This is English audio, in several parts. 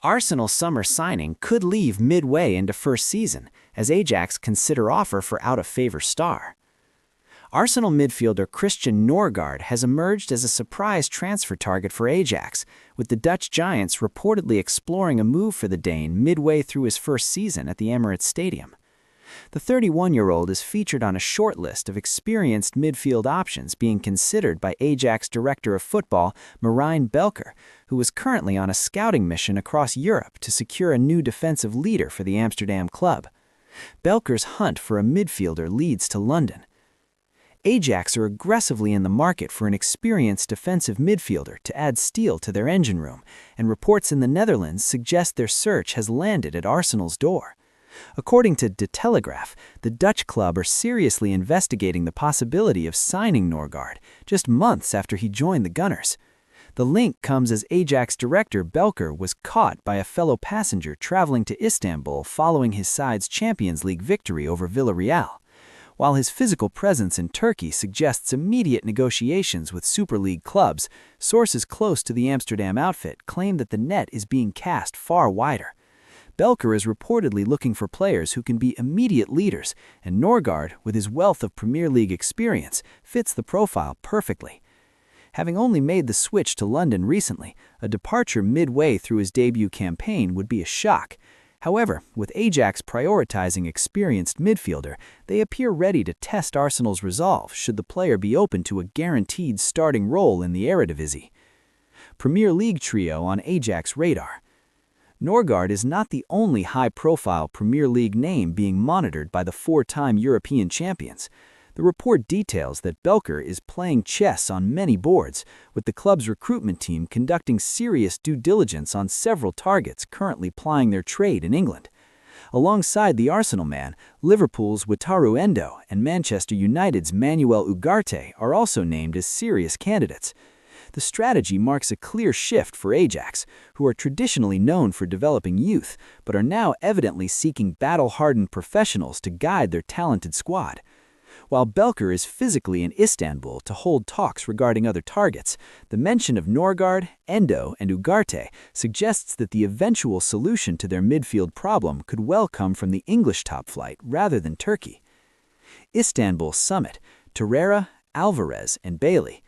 Arsenal's summer signing could leave midway into first season, as Ajax consider offer for out-of-favour star. Arsenal midfielder Christian Norgaard has emerged as a surprise transfer target for Ajax, with the Dutch giants reportedly exploring a move for the Dane midway through his first season at the Emirates Stadium. The 31-year-old is featured on a shortlist of experienced midfield options being considered by Ajax director of football Marijn Beuker, who is currently on a scouting mission across Europe to secure a new defensive leader for the Amsterdam club. Beuker's hunt for a midfielder leads to London. Ajax are aggressively in the market for an experienced defensive midfielder to add steel to their engine room, and reports in the Netherlands suggest their search has landed at Arsenal's door. According to Telegraaf, the Dutch club are seriously investigating the possibility of signing Norgaard, just months after he joined the Gunners. The link comes as Ajax director Beuker was caught by a fellow passenger traveling to Istanbul following his side's Champions League victory over Villarreal. While his physical presence in Turkey suggests immediate negotiations with Super League clubs, sources close to the Amsterdam outfit claim that the net is being cast far wider. Beuker is reportedly looking for players who can be immediate leaders, and Norgaard, with his wealth of Premier League experience, fits the profile perfectly. Having only made the switch to London recently, a departure midway through his debut campaign would be a shock. However, with Ajax prioritizing experienced midfielder, they appear ready to test Arsenal's resolve should the player be open to a guaranteed starting role in the Eredivisie. Premier League trio on Ajax radar. Norgaard is not the only high-profile Premier League name being monitored by the four-time European champions. The report details that Beuker is playing chess on many boards, with the club's recruitment team conducting serious due diligence on several targets currently plying their trade in England. Alongside the Arsenal man, Liverpool's Wataru Endo and Manchester United's Manuel Ugarte are also named as serious candidates. The strategy marks a clear shift for Ajax, who are traditionally known for developing youth, but are now evidently seeking battle-hardened professionals to guide their talented squad. While Beuker is physically in Istanbul to hold talks regarding other targets, the mention of Norgaard, Endo, and Ugarte suggests that the eventual solution to their midfield problem could well come from the English top flight rather than Turkey. Istanbul summit, Torreira, Alvarez, and Bailey.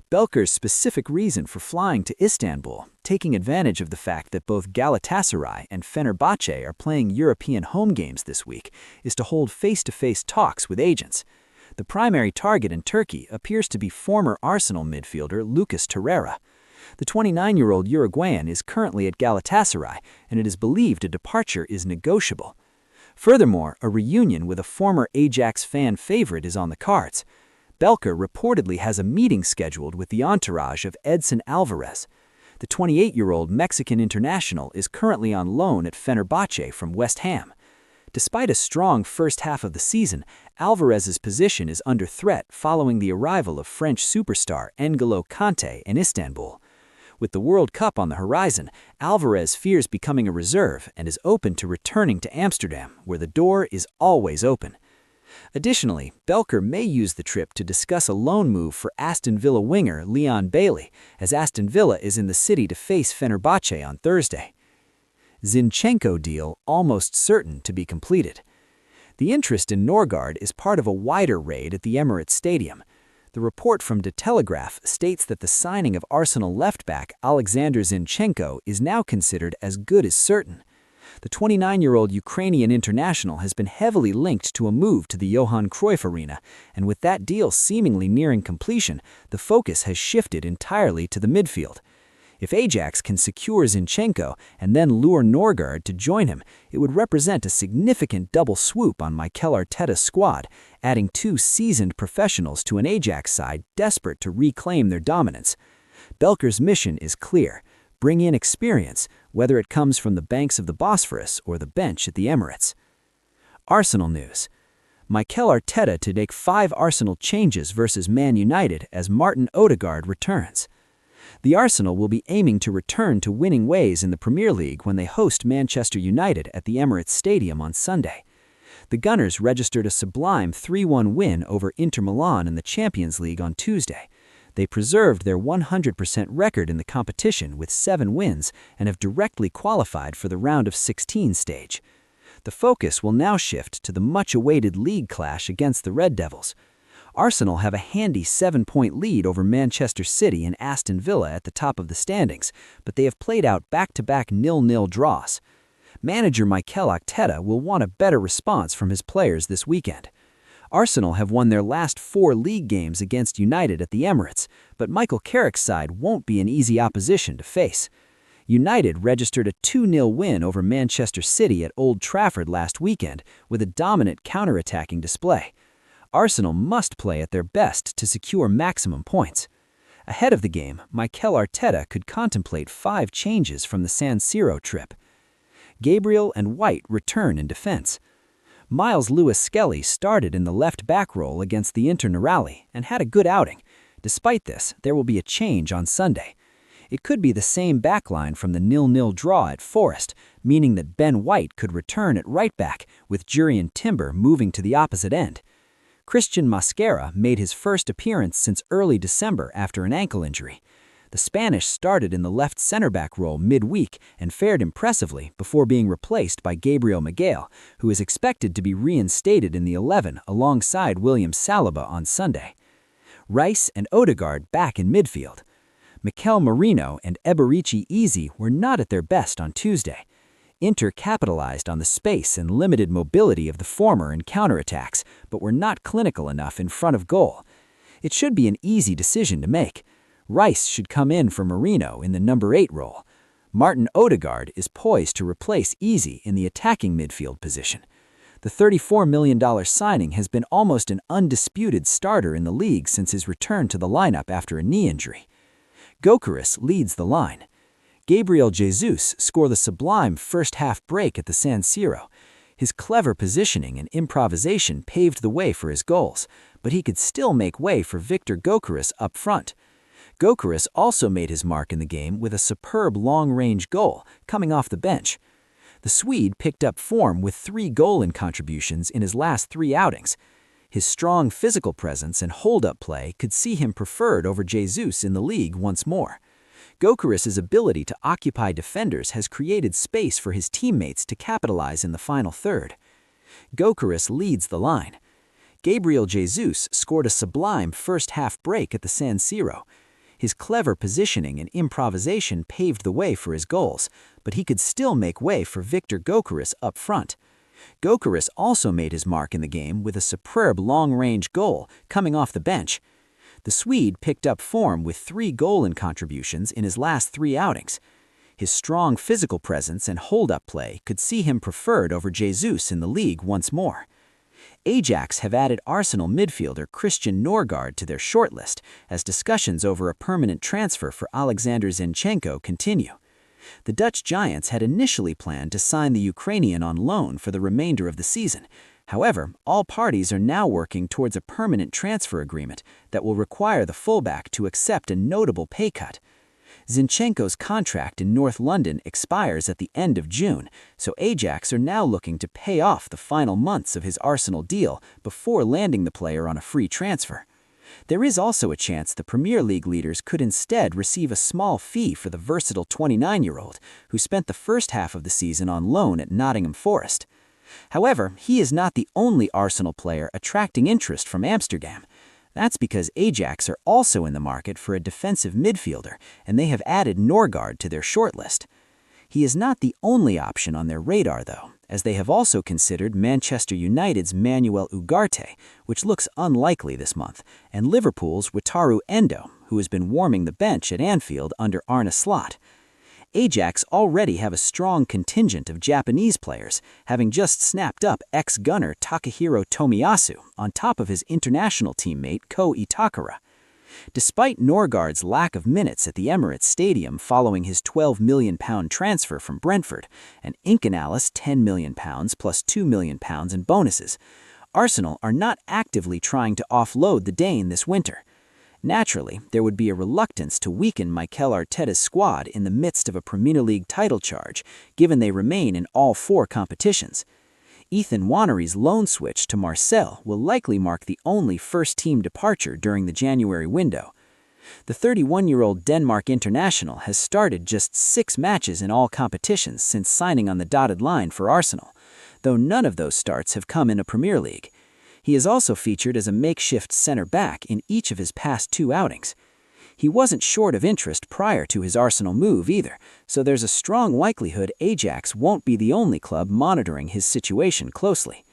Beuker's specific reason for flying to Istanbul, taking advantage of the fact that both Galatasaray and Fenerbahce are playing European home games this week, is to hold face-to-face talks with agents. The primary target in Turkey appears to be former Arsenal midfielder Lucas Torreira. The 29-year-old Uruguayan is currently at Galatasaray, and it is believed a departure is negotiable. Furthermore, a reunion with a former Ajax fan favorite is on the cards. Beuker reportedly has a meeting scheduled with the entourage of Edson Alvarez. The 28-year-old Mexican international is currently on loan at Fenerbahce from West Ham. Despite a strong first half of the season, Alvarez's position is under threat following the arrival of French superstar N'Golo Kanté in Istanbul. With the World Cup on the horizon, Alvarez fears becoming a reserve and is open to returning to Amsterdam, where the door is always open. Additionally, Beuker may use the trip to discuss a loan move for Aston Villa winger Leon Bailey, as Aston Villa is in the city to face Fenerbahce on Thursday. Zinchenko deal almost certain to be completed. The interest in Norgaard is part of a wider raid at the Emirates Stadium. The report from De Telegraaf states that the signing of Arsenal left-back Alexander Zinchenko is now considered as good as certain. The 29-year-old Ukrainian international has been heavily linked to a move to the Johan Cruyff Arena, and with that deal seemingly nearing completion, the focus has shifted entirely to the midfield. If Ajax can secure Zinchenko and then lure Norgaard to join him, it would represent a significant double swoop on Mikel Arteta's squad, adding two seasoned professionals to an Ajax side desperate to reclaim their dominance. Beuker's mission is clear. Bring in experience, whether it comes from the banks of the Bosphorus or the bench at the Emirates. Arsenal news. Mikel Arteta to make 5 Arsenal changes versus Man United as Martin Odegaard returns. The Arsenal will be aiming to return to winning ways in the Premier League when they host Manchester United at the Emirates Stadium on Sunday. The Gunners registered a sublime 3-1 win over Inter Milan in the Champions League on Tuesday. They preserved their 100% record in the competition with 7 wins and have directly qualified for the round of 16 stage. The focus will now shift to the much-awaited league clash against the Red Devils. Arsenal have a handy 7-point lead over Manchester City and Aston Villa at the top of the standings, but they have played out back-to-back 0-0 draws. Manager Mikel Arteta will want a better response from his players this weekend. Arsenal have won their last 4 league games against United at the Emirates, but Michael Carrick's side won't be an easy opposition to face. United registered a 2-0 win over Manchester City at Old Trafford last weekend with a dominant counter-attacking display. Arsenal must play at their best to secure maximum points. Ahead of the game, Mikel Arteta could contemplate 5 changes from the San Siro trip. Gabriel and White return in defense. Miles Lewis-Skelly started in the left-back role against the Internazionale and had a good outing. Despite this, there will be a change on Sunday. It could be the same backline from the 0-0 draw at Forest, meaning that Ben White could return at right-back, with Jurrien Timber moving to the opposite end. Christian Mosquera made his first appearance since early December after an ankle injury. The Spanish started in the left center-back role midweek and fared impressively before being replaced by Gabriel Miguel, who is expected to be reinstated in the 11 alongside William Saliba on Sunday. Rice and Odegaard back in midfield. Mikel Merino and Eberechi Eze were not at their best on Tuesday. Inter capitalized on the space and limited mobility of the former in counterattacks, but were not clinical enough in front of goal. It should be an easy decision to make. Rice should come in for Merino in the number 8 role. Martin Odegaard is poised to replace Eze in the attacking midfield position. The $34 million signing has been almost an undisputed starter in the league since his return to the lineup after a knee injury. Gyökeres leads the line. Gabriel Jesus scored the sublime first-half break at the San Siro. His clever positioning and improvisation paved the way for his goals, but he could still make way for Victor Gyökeres up front. Gyökeres also made his mark in the game with a superb long-range goal coming off the bench. The Swede picked up form with 3 goal-in contributions in his last 3 outings. His strong physical presence and hold-up play could see him preferred over Jesus in the league once more. Gyökeres' ability to occupy defenders has created space for his teammates to capitalize in the final third. Gyökeres leads the line. Gabriel Jesus scored a sublime first-half break at the San Siro. His clever positioning and improvisation paved the way for his goals, but he could still make way for Victor Gyökeres up front. Gyökeres also made his mark in the game with a superb long-range goal coming off the bench. The Swede picked up form with 3 goal-in contributions in his last 3 outings. His strong physical presence and hold-up play could see him preferred over Jesus in the league once more. Ajax have added Arsenal midfielder Christian Norgaard to their shortlist as discussions over a permanent transfer for Alexander Zinchenko continue. The Dutch Giants had initially planned to sign the Ukrainian on loan for the remainder of the season. However, all parties are now working towards a permanent transfer agreement that will require the fullback to accept a notable pay cut. Zinchenko's contract in North London expires at the end of June, so Ajax are now looking to pay off the final months of his Arsenal deal before landing the player on a free transfer. There is also a chance the Premier League leaders could instead receive a small fee for the versatile 29-year-old, who spent the first half of the season on loan at Nottingham Forest. However, he is not the only Arsenal player attracting interest from Amsterdam. That's because Ajax are also in the market for a defensive midfielder, and they have added Norgaard to their shortlist. He is not the only option on their radar, though, as they have also considered Manchester United's Manuel Ugarte, which looks unlikely this month, and Liverpool's Wataru Endo, who has been warming the bench at Anfield under Arne Slot. Ajax already have a strong contingent of Japanese players, having just snapped up ex-gunner Takahiro Tomiyasu on top of his international teammate Ko Itakura. Despite Norgaard's lack of minutes at the Emirates Stadium following his £12 million transfer from Brentford, and Incanales £10 million plus £2 million in bonuses, Arsenal are not actively trying to offload the Dane this winter. Naturally, there would be a reluctance to weaken Mikel Arteta's squad in the midst of a Premier League title charge, given they remain in all 4 competitions. Ethan Nwanery's loan switch to Marseille will likely mark the only first-team departure during the January window. The 31-year-old Denmark international has started just 6 matches in all competitions since signing on the dotted line for Arsenal, though none of those starts have come in a Premier League. He is also featured as a makeshift center-back in each of his past 2 outings. He wasn't short of interest prior to his Arsenal move either, so there's a strong likelihood Ajax won't be the only club monitoring his situation closely.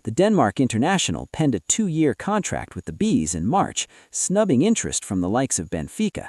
The Denmark international penned a 2-year contract with the Bees in March, snubbing interest from the likes of Benfica.